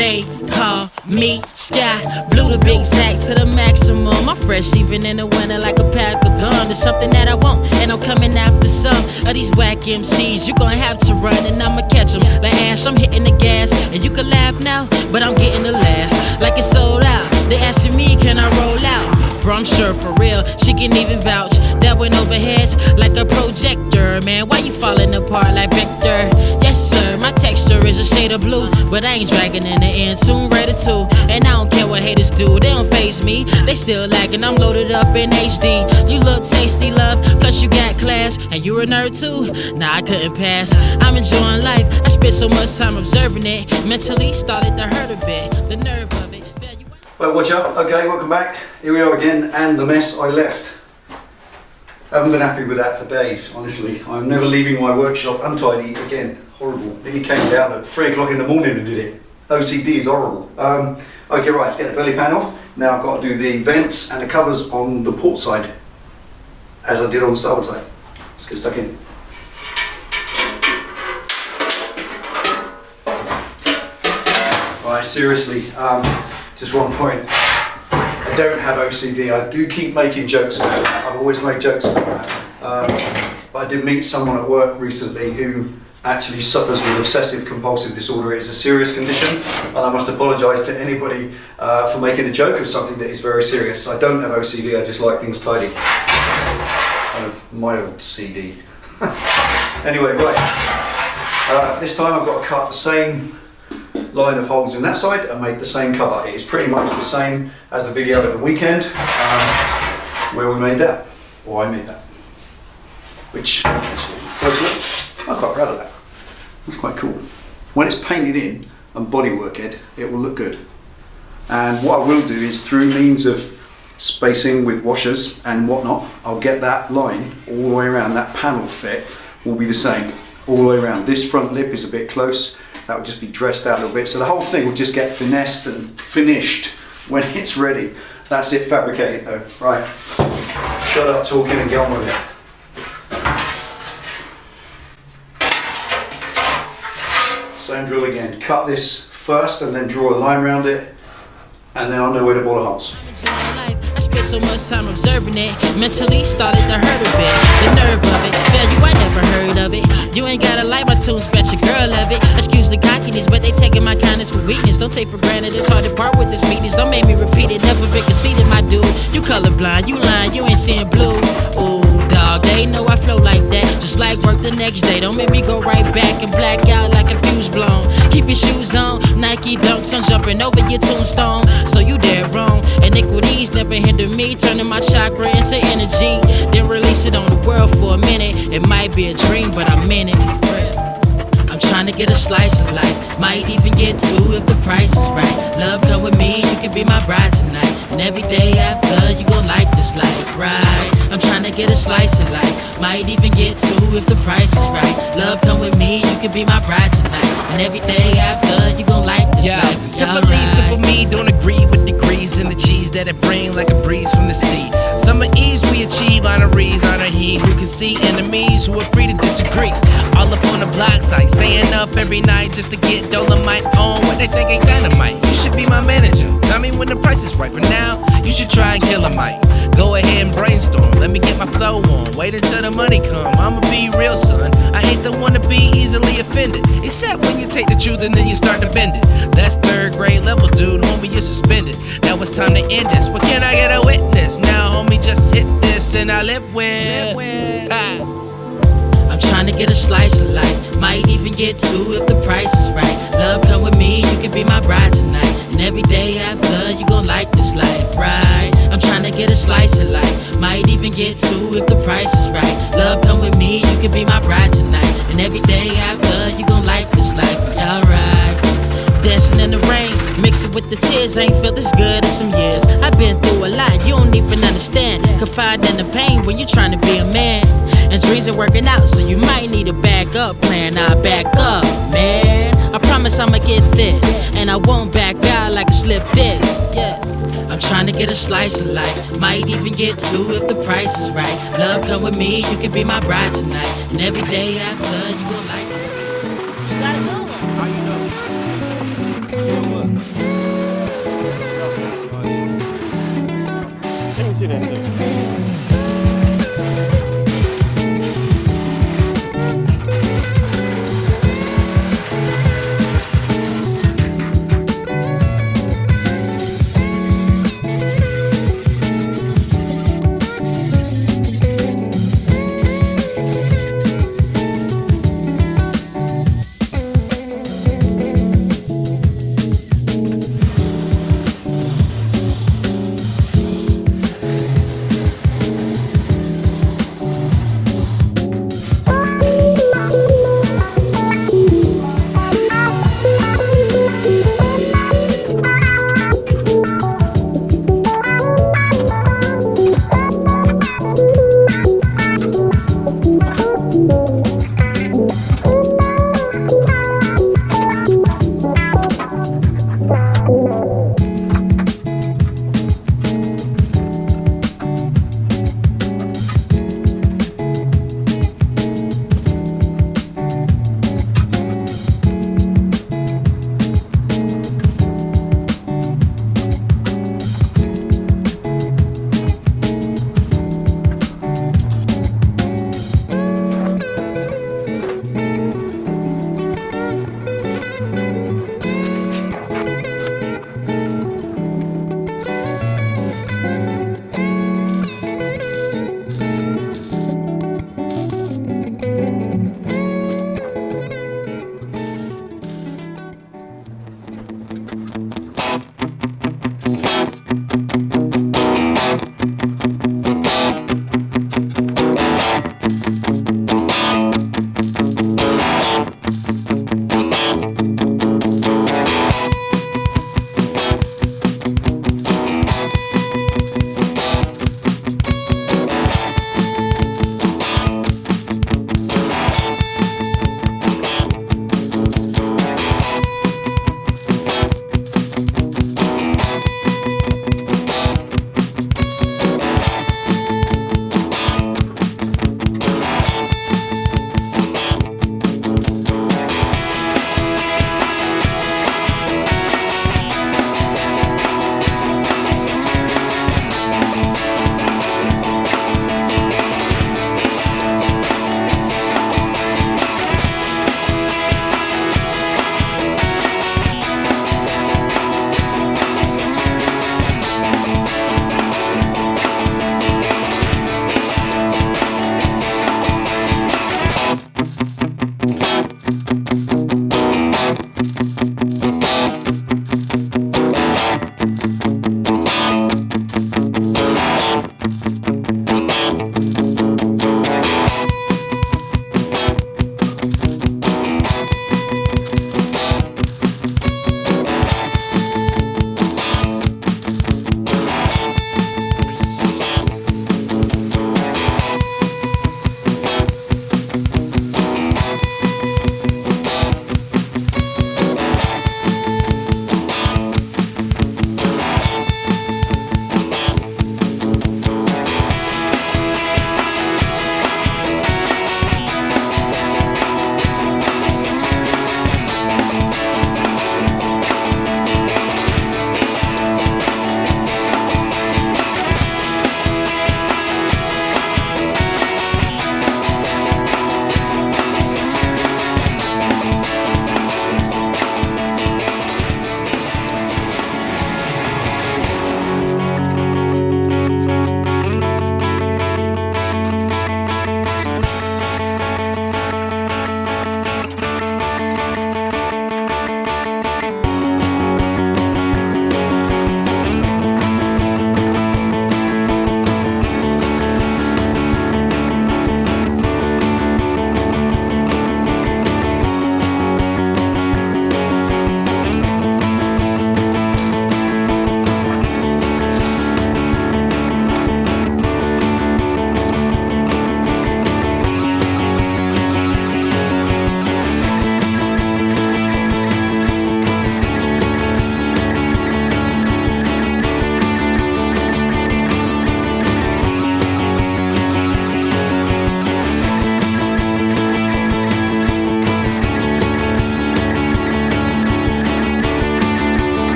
They call me Sky Blue, the big sack to the maximum. I'm fresh even in the winter like a pack of gum. There's something that I want, and I'm coming after some of these whack MCs. You gon' have to run, and I'ma catch them like Ash. I'm hitting the gas, and you can laugh now, but I'm getting the last. Like it's sold out. They asking me, can I roll out? Bro, I'm sure for real, she can even vouch. That went over heads like a projector. Man, why you falling apart like Victor? Yes sir, my texture is a shade of blue, but I ain't dragging in the end, soon ready to. And I don't care what haters do, they don't faze me. They still lagging, I'm loaded up in HD. You look tasty, love, plus you got class. And you a nerd too? Nah, I couldn't pass. I'm enjoying life, I spent so much time observing it. Mentally started to hurt a bit, the nerve of it. Well, what's up? Okay, welcome back. Here we are again, and the mess I left. I haven't been happy with that for days, honestly. I'm never leaving my workshop untidy again. Horrible. Then he came down at 3 o'clock in the morning and did it. OCD is horrible. Okay, right, let's get the belly pan off. Now I've got to do the vents and the covers on the port side, as I did on the starboard side. Let's get stuck in. Right, seriously. Just one point, I don't have OCD. I do keep making jokes about that. I've always made jokes about that. But I did meet someone at work recently who actually suffers with obsessive compulsive disorder. It's a serious condition, and I must apologise to anybody for making a joke of something that is very serious. I don't have OCD, I just like things tidy. Kind of mild CD. Anyway, right. This time I've got to cut the same line of holes in that side and make the same cover. It is pretty much the same as the video at the weekend where we made that, or I made that, which actually, I'm quite proud of that. That's quite cool. When it's painted in and bodyworked, it will look good. And what I will do is, through means of spacing with washers and whatnot, I'll get that line all the way around. That panel fit will be the same all the way around. This front lip is a bit close. That will just be dressed out a little bit, so the whole thing will just get finessed and finished when it's ready. That's it, fabricated though. Right, shut up talking and get on with it. Same drill again. Cut this first and then draw a line around it, and then I'll know where to bore the holes. I spent so much time observing it, mentally started to hurt a bit. The nerve of it, value I never heard of it. You ain't gotta like my tunes, bet your girl love it. Excuse the cockiness, but they taking my kindness for weakness. Don't take for granted, it's hard to part with this meetings. Don't make me repeat it, never been conceited, my dude. You colorblind, you lying, you ain't seeing blue. Ooh, dog, they know I flow like that, just like work the next day. Don't make me go right back and black out like a fuse blown. Keep your shoes on, Nike dunks, I'm jumping over your tombstone. So you dead wrong, iniquities never hinder me, turning my chakra into energy, then release it on the world for a minute. It might be a dream, but I'm in it. I'm trying to get a slice of life, might even get two if the price is right. Love, come with me, you can be my bride tonight, and every day after you gon' like this life, right? I'm trying to get a slice of life, might even get two if the price is right. Love, come with me, you can be my bride tonight, and every day after you gon' like this life. Simple me, don't agree with degrees in the cheese that it bring like a breeze from the sea. Summer eves we achieve honorees, honor he who can see enemies who are free to disagree. All up on the block site, staying up every night just to get Dolomite on what they think ain't dynamite. You should be my manager, tell me when the price is right. For now, you should try and kill a mic. Go ahead and brainstorm, let me get my flow on. Wait until the money come, I'ma be real son. I ain't the one to be easily offended, except when you take the truth and then you start to bend it. That's third grade level, dude, homie, you're suspended. Now it's time to end this, but can I get a witness? Now homie, just hit this and I live with. I'm trying to get a slice of life, might even get two if the price is right. Love, come with me, you can be my bride tonight, and every day after you gon' like this life, right? I'm trying to get a slice of life, might even get two if the price is right. Love, come with me, you can be my bride tonight, and every day after you gon' like this life, alright. Dancing in the rain, mix it with the tears, I ain't felt this good in some years. I've been through a lot, you don't even understand. Confined in the pain when you're trying to be a man, and dreams are working out, so you might need a backup plan. I'll back up, man, I promise I'ma get this, and I won't back out like a slip disc, yeah. I'm trying to get a slice of life, might even get two if the price is right. Love, come with me, you can be my bride tonight, and every day after you gon' like it. You gotta know it. How you know?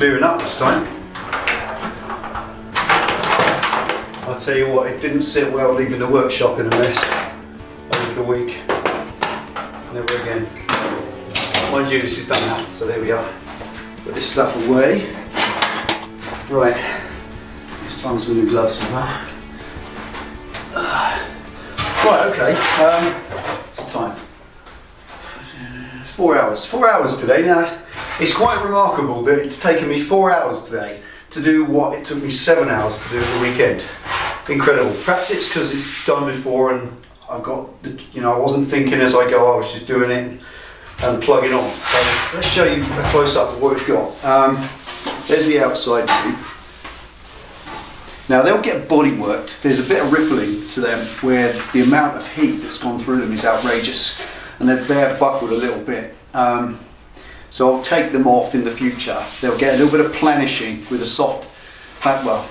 clearing up this time. I'll tell you what, it didn't sit well leaving the workshop in a mess over the week. Never again. Mind you, this is done now, so there we are. Put this stuff away. Right, it's time for the new gloves as well. Right, okay, what's the time? 4 hours. 4 hours today. Now, it's quite remarkable that it's taken me 4 hours today to do what it took me 7 hours to do at the weekend. Incredible. Perhaps it's because it's done before and I've got, I wasn't thinking as I go, I was just doing it and plugging on. So let's show you a close-up of what we've got. There's the outside view. Now they'll get body worked. There's a bit of rippling to them where the amount of heat that's gone through them is outrageous, and they're bare buckled a little bit. So I'll take them off in the future. They'll get a little bit of planishing with a soft hammer.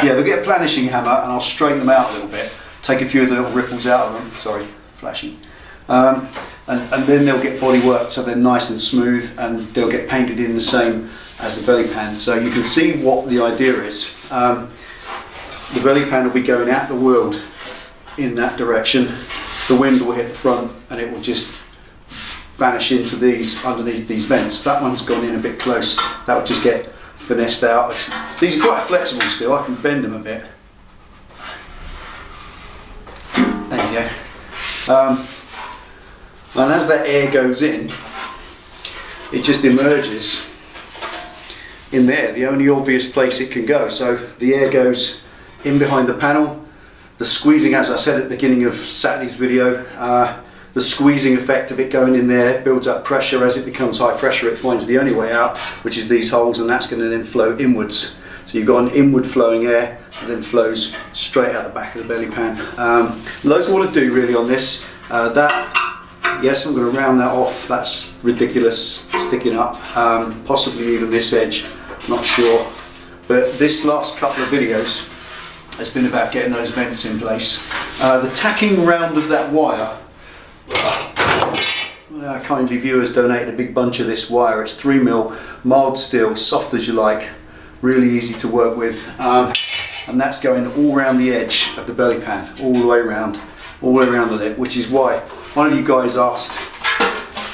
Yeah, they'll get a planishing hammer, and I'll straighten them out a little bit. Take a few of the little ripples out of them. Sorry, flashing. And then they'll get body worked so they're nice and smooth, and they'll get painted in the same as the belly pan. So you can see what the idea is. The belly pan will be going out the world in that direction. The wind will hit the front and it will just vanish into these, underneath these vents. That one's gone in a bit close. That will just get finessed out. These are quite flexible still. I can bend them a bit. There you go. And as that air goes in, it just emerges in there, the only obvious place it can go. So the air goes in behind the panel. The squeezing, as I said at the beginning of Saturday's video, the squeezing effect of it going in there builds up pressure. As it becomes high pressure, it finds the only way out, which is these holes, and that's going to then flow inwards. So you've got an inward flowing air that then flows straight out the back of the belly pan. Loads more to do really on this. Yes, I'm going to round that off. That's ridiculous, sticking up. Possibly even this edge, not sure. But this last couple of videos has been about getting those vents in place. The tacking round of that wire, kindly viewers donated a big bunch of this wire. It's 3mm, mild steel, soft as you like, really easy to work with. And that's going all around the edge of the belly pan, all the way around the lip, which is why one of you guys asked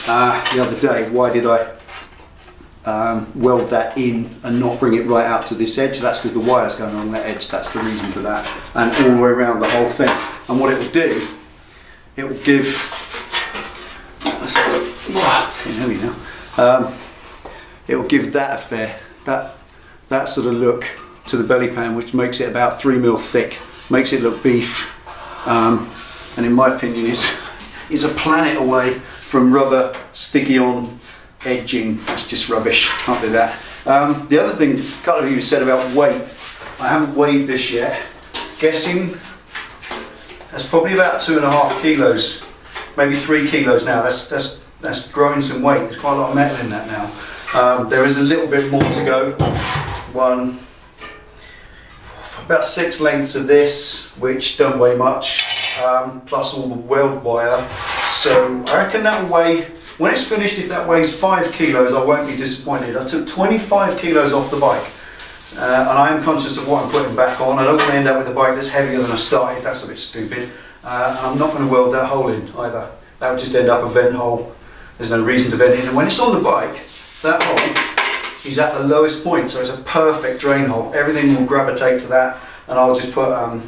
the other day, why did I weld that in and not bring it right out to this edge? That's because the wire's going along that edge. That's the reason for that, and all the way around the whole thing. And what it will do, it will give, there we go. It will give that affair, that sort of look to the belly pan, which makes it about 3mm thick, makes it look beef, and in my opinion is a planet away from rubber sticky on edging. That's just rubbish, can't do that. The other thing a couple of you said about weight, I haven't weighed this yet. Guessing that's probably about 2.5 kilos, maybe 3 kilos now. That's growing some weight. There's quite a lot of metal in that now. There is a little bit more to go. About 6 lengths of this, which don't weigh much, plus all the weld wire. So I reckon that will weigh, when it's finished, if that weighs 5 kilos, I won't be disappointed. I took 25 kilos off the bike, and I am conscious of what I'm putting back on. I don't want to end up with a bike that's heavier than I started. That's a bit stupid. I'm not going to weld that hole in either. That would just end up a vent hole. There's no reason to vent it in. And when it's on the bike, that hole is at the lowest point, so it's a perfect drain hole. Everything will gravitate to that, and I'll just put a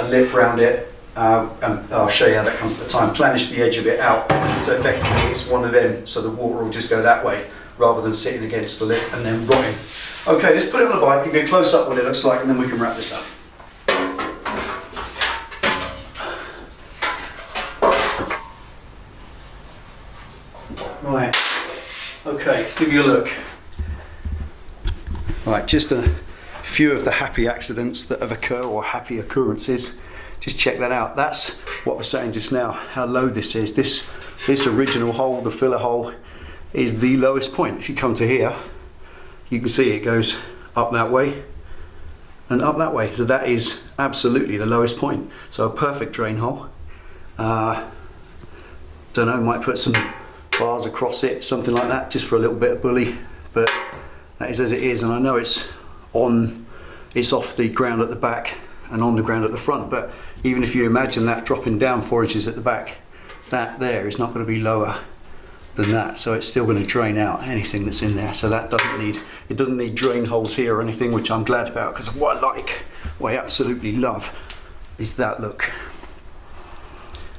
lip around it, and I'll show you how that comes at the time. Planish the edge of it out, so effectively it's one of them, so the water will just go that way rather than sitting against the lip and then rotting. Okay, let's put it on the bike, give you a close up what it looks like, and then we can wrap this up. Right, okay, let's give you a look. Right, just a few of the happy accidents that have occurred, or happy occurrences. Just check that out. That's what we're saying just now, how low this is. This original hole, the filler hole, is the lowest point. If you come to here, you can see it goes up that way and up that way. So that is absolutely the lowest point. So a perfect drain hole. Don't know, might put some bars across it, something like that, just for a little bit of bully. But that is as it is, and I know it's off the ground at the back and on the ground at the front, but even if you imagine that dropping down 4 inches at the back, that there is not going to be lower than that, so it's still going to drain out anything that's in there. So that doesn't need drain holes here or anything, which I'm glad about, because what I absolutely love is that look.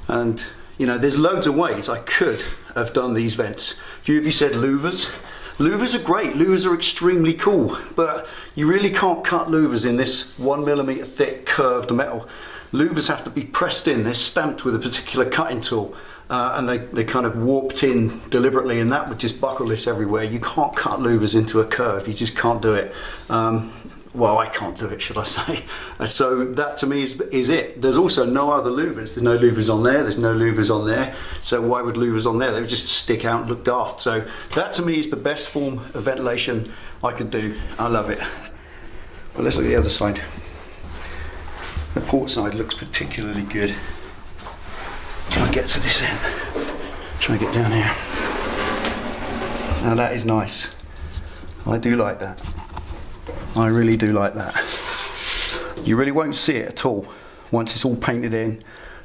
And you know, there's loads of ways I could have done these vents. A few of you said louvers. Louvers are great, louvers are extremely cool, but you really can't cut louvers in this 1mm thick curved metal. Louvers have to be pressed in, they're stamped with a particular cutting tool, and they kind of warped in deliberately, and that would just buckle this everywhere. You can't cut louvers into a curve, you just can't do it. Well, I can't do it, should I say. So that to me is it. There's also no other louvers. There's no louvers on there, there's no louvers on there. So why would louvers on there? They would just stick out and look daft. So that to me is the best form of ventilation I could do. I love it. But let's look at the other side. The port side looks particularly good. Try and get to this end. Try and get down here. Now that is nice. I do like that. I really do like that. You really won't see it at all once it's all painted in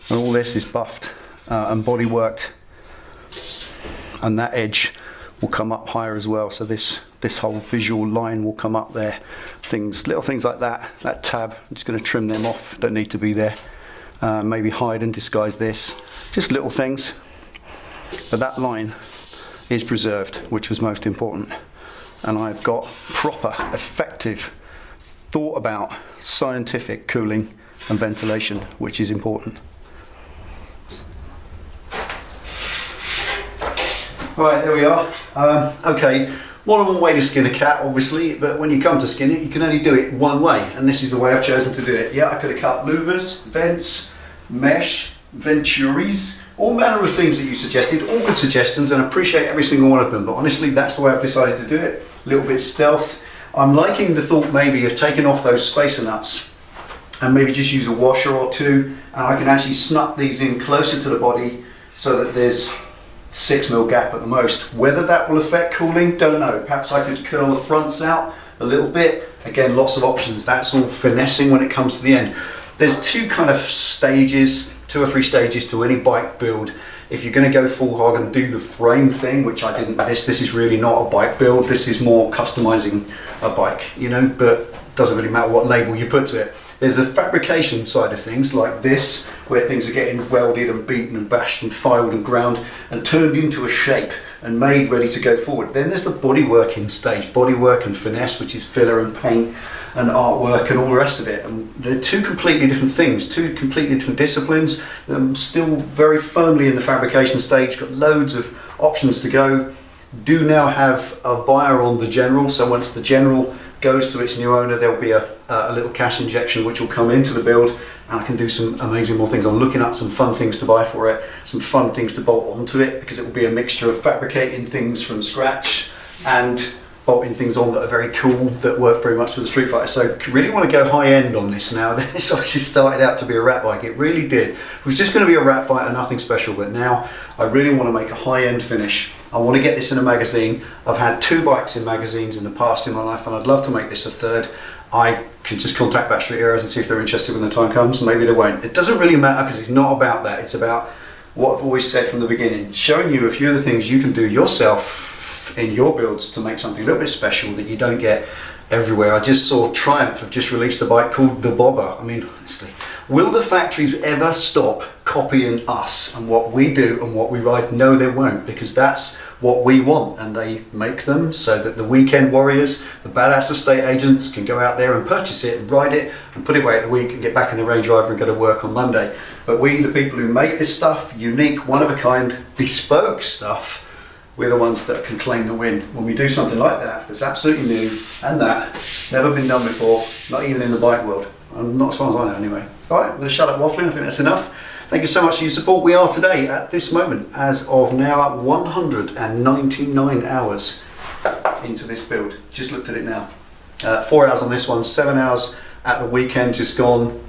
and all this is buffed and body worked, and that edge will come up higher as well, so this whole visual line will come up there. Little things like that tab, I'm just going to trim them off, don't need to be there. Maybe hide and disguise this, just little things, but that line is preserved, which was most important. And I've got proper, effective, thought about, scientific cooling and ventilation, which is important. Right, there we are. Okay, more than one way to skin a cat, obviously, but when you come to skin it, you can only do it one way, and this is the way I've chosen to do it. Yeah, I could have cut louvers, vents, mesh, venturis, all manner of things that you suggested, all good suggestions, and I appreciate every single one of them, but honestly, that's the way I've decided to do it. A little bit stealth. I'm liking the thought maybe of taking off those spacer nuts and maybe just use a washer or two, and I can actually snap these in closer to the body so that there's 6mm gap at the most. Whether that will affect cooling, don't know. Perhaps I could curl the fronts out a little bit. Again, lots of options. That's all finessing when it comes to the end. There's two kind of stages, 2 or 3 stages to any bike build. If you're going to go full hog and do the frame thing, which I didn't, this is really not a bike build, this is more customizing a bike, you know, but doesn't really matter what label you put to it. There's the fabrication side of things, like this, where things are getting welded and beaten and bashed and filed and ground and turned into a shape and made ready to go forward. Then there's the bodyworking stage, bodywork and finesse, which is filler and paint and artwork and all the rest of it. And they're two completely different things, two completely different disciplines. I'm still very firmly in the fabrication stage, got loads of options to go. Do now have a buyer on the General, so once the General goes to its new owner, there'll be a little cash injection which will come into the build, and I can do some amazing more things. I'm looking at some fun things to buy for it, some fun things to bolt onto it, because it will be a mixture of fabricating things from scratch and bolting things on that are very cool, that work very much with the Street Fighter. So really want to go high end on this now. This actually started out to be a rat bike, it really did. It was just going to be a rat fighter, nothing special, but now I really want to make a high end finish. I want to get this in a magazine. I've had 2 bikes in magazines in the past in my life, and I'd love to make this a 3rd. I can just contact Backstreet Heroes and see if they're interested when the time comes. Maybe they won't. It doesn't really matter, because it's not about that. It's about what I've always said from the beginning, showing you a few of the things you can do yourself in your builds to make something a little bit special that you don't get everywhere. I just saw Triumph have just released a bike called the Bobber. I mean, honestly, will the factories ever stop copying us and what we do and what we ride? No, they won't, because that's what we want, and they make them so that the weekend warriors, the badass estate agents, can go out there and purchase it and ride it and put it away at the week and get back in the Range Rover and go to work on Monday. But we, the people who make this stuff, unique, one of a kind, bespoke stuff, we're the ones that can claim the win. When we do something like that, that's absolutely new, and that, never been done before, not even in the bike world. Not as far as I know anyway. Alright, I'm going to shut up waffling, I think that's enough. Thank you so much for your support. We are today, at this moment, as of now, 199 hours into this build. Just looked at it now. 4 hours on this one, 7 hours at the weekend just gone,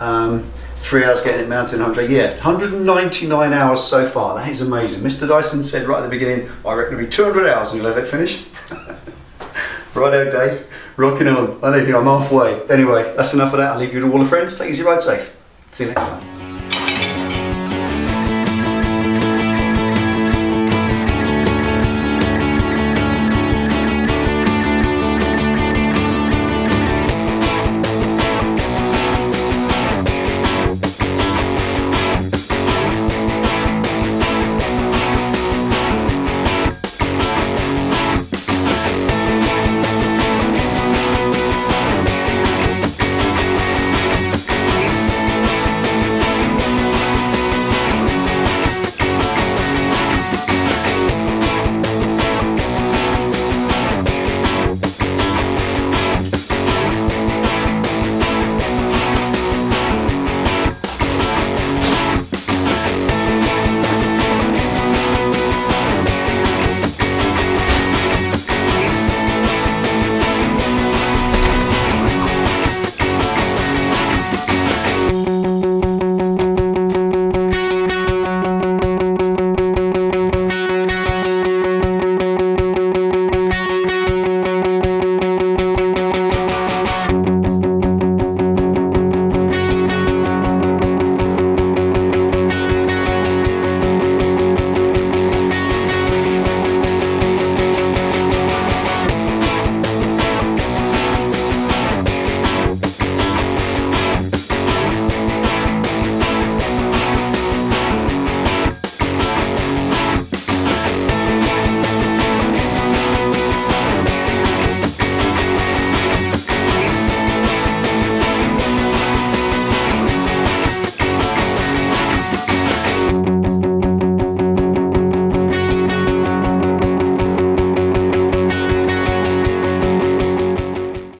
3 hours getting it mounted, 100. Yeah, 199 hours so far. That is amazing. Mr. Dyson said right at the beginning, I reckon it'll be 200 hours and you'll have it finished. Righto, Dave. Rocking on. I think I'm halfway. Anyway, that's enough of that. I'll leave you to all the friends. Take it easy, ride safe. See you next time.